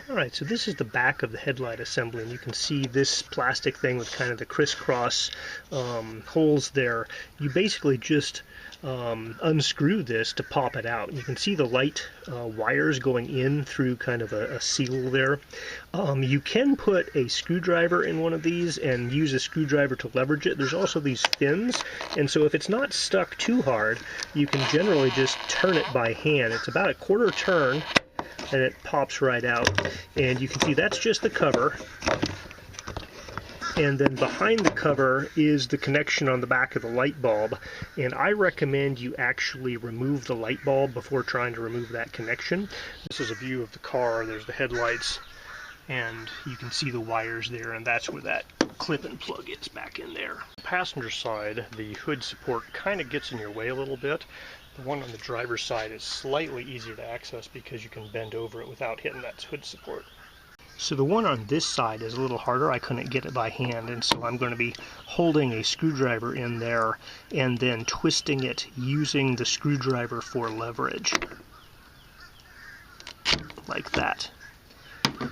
Alright, so this is the back of the headlight assembly, and you can see this plastic thing with kind of the crisscross holes there. You basically just unscrew this to pop it out. You can see the light wires going in through kind of a seal there. You can put a screwdriver in one of these and use a screwdriver to leverage it. There's also these fins, and so if it's not stuck too hard, you can generally just turn it by hand. It's about a quarter turn, and it pops right out. And you can see that's just the cover. And then behind the cover is the connection on the back of the light bulb. And I recommend you actually remove the light bulb before trying to remove that connection. This is a view of the car. There's the headlights, and you can see the wires there, and that's where that clip and plug is back in there. Passenger side, the hood support kind of gets in your way a little bit. The one on the driver's side is slightly easier to access because you can bend over it without hitting that hood support. So the one on this side is a little harder. I couldn't get it by hand, and so I'm going to be holding a screwdriver in there and then twisting it using the screwdriver for leverage. Like that.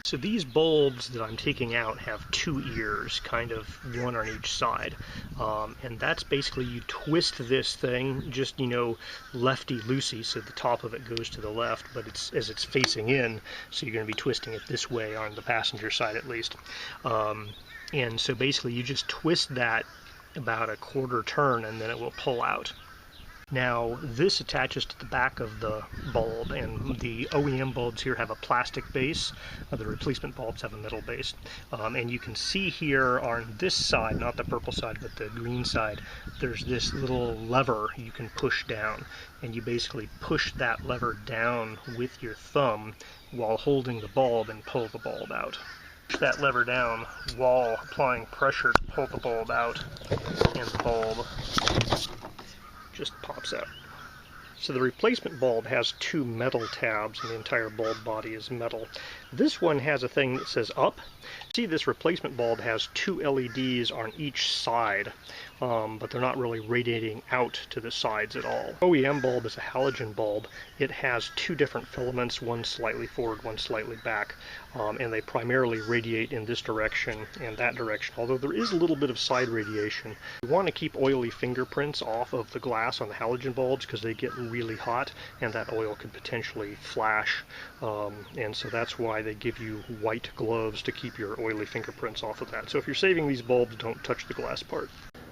So these bulbs that I'm taking out have two ears, kind of one on each side. And that's basically, you twist this thing, just, you know, lefty-loosey, so the top of it goes to the left, but it's as it's facing in, so you're going to be twisting it this way on the passenger side at least. And so basically you just twist that about a quarter turn, and then it will pull out. Now, this attaches to the back of the bulb, and the OEM bulbs here have a plastic base. The replacement bulbs have a metal base. And you can see here on this side, not the purple side, but the green side, there's this little lever you can push down. And you basically push that lever down with your thumb while holding the bulb and pull the bulb out. Push that lever down while applying pressure to pull the bulb out, and the bulb just pops out. So the replacement bulb has two metal tabs, and the entire bulb body is metal. This one has a thing that says up. See, this replacement bulb has two LEDs on each side, but they're not really radiating out to the sides at all. OEM bulb is a halogen bulb. It has two different filaments, one slightly forward, one slightly back, and they primarily radiate in this direction and that direction, although there is a little bit of side radiation. You want to keep oily fingerprints off of the glass on the halogen bulbs because they get really hot, and that oil could potentially flash, and so that's why they give you white gloves to keep your oily fingerprints off of that. So if you're saving these bulbs, don't touch the glass part.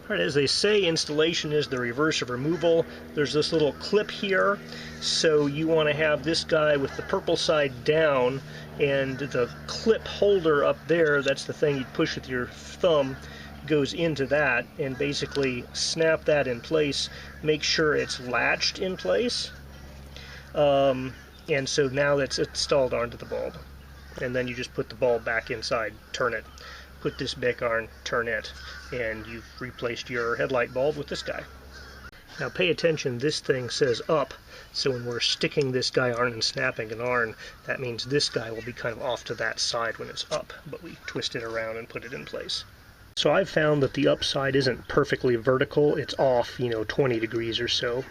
Alright, as they say, installation is the reverse of removal. There's this little clip here, so you want to have this guy with the purple side down, and the clip holder up there, that's the thing you push with your thumb, goes into that, and basically snap that in place. Make sure it's latched in place, and so now it's installed onto the bulb. And then you just put the bulb back inside, turn it, put this back on, turn it, and you've replaced your headlight bulb with this guy. Now pay attention, this thing says up, so when we're sticking this guy on and snapping an arm, that means this guy will be kind of off to that side when it's up, but we twist it around and put it in place. So I've found that the upside isn't perfectly vertical, it's off, 20 degrees or so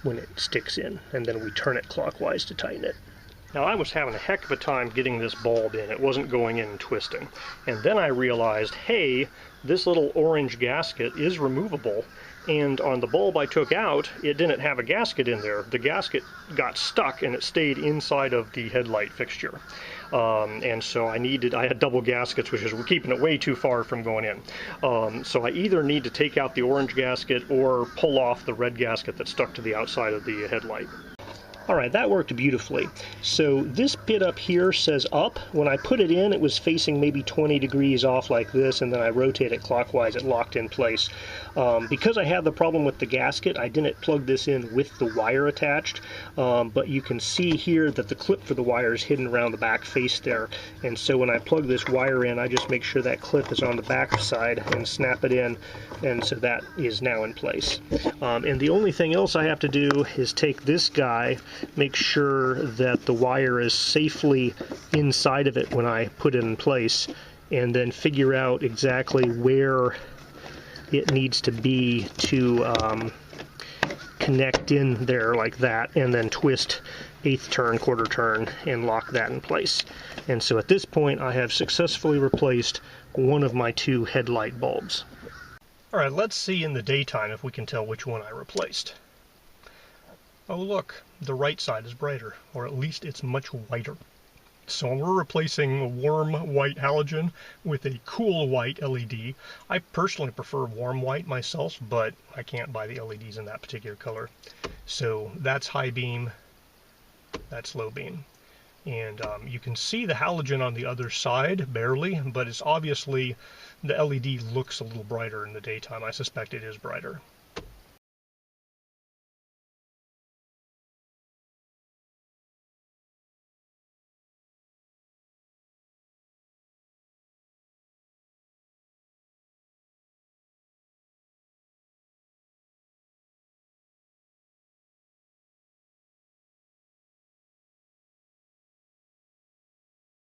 when it sticks in, and then we turn it clockwise to tighten it. Now I was having a heck of a time getting this bulb in. It wasn't going in and twisting. And then I realized, hey, this little orange gasket is removable, and on the bulb I took out, it didn't have a gasket in there. The gasket got stuck and it stayed inside of the headlight fixture. And so I had double gaskets, which is keeping it way too far from going in. So I either need to take out the orange gasket or pull off the red gasket that's stuck to the outside of the headlight. Alright, that worked beautifully. So this bit up here says up. When I put it in, it was facing maybe 20 degrees off like this, and then I rotate it clockwise, it locked in place. Because I had the problem with the gasket, I didn't plug this in with the wire attached, but you can see here that the clip for the wire is hidden around the back face there. And so when I plug this wire in, I just make sure that clip is on the back side and snap it in, and so that is now in place. And the only thing else I have to do is take this guy, make sure that the wire is safely inside of it when I put it in place, and then figure out exactly where it needs to be to connect in there like that, and then twist eighth turn, quarter turn, and lock that in place. And so at this point I have successfully replaced one of my two headlight bulbs. Alright, let's see in the daytime if we can tell which one I replaced. Oh look, the right side is brighter, or at least it's much whiter. So we're replacing a warm white halogen with a cool white LED. I personally prefer warm white myself, but I can't buy the LEDs in that particular color. So that's high beam, that's low beam. And you can see the halogen on the other side, barely, but it's obviously, the LED looks a little brighter in the daytime. I suspect it is brighter.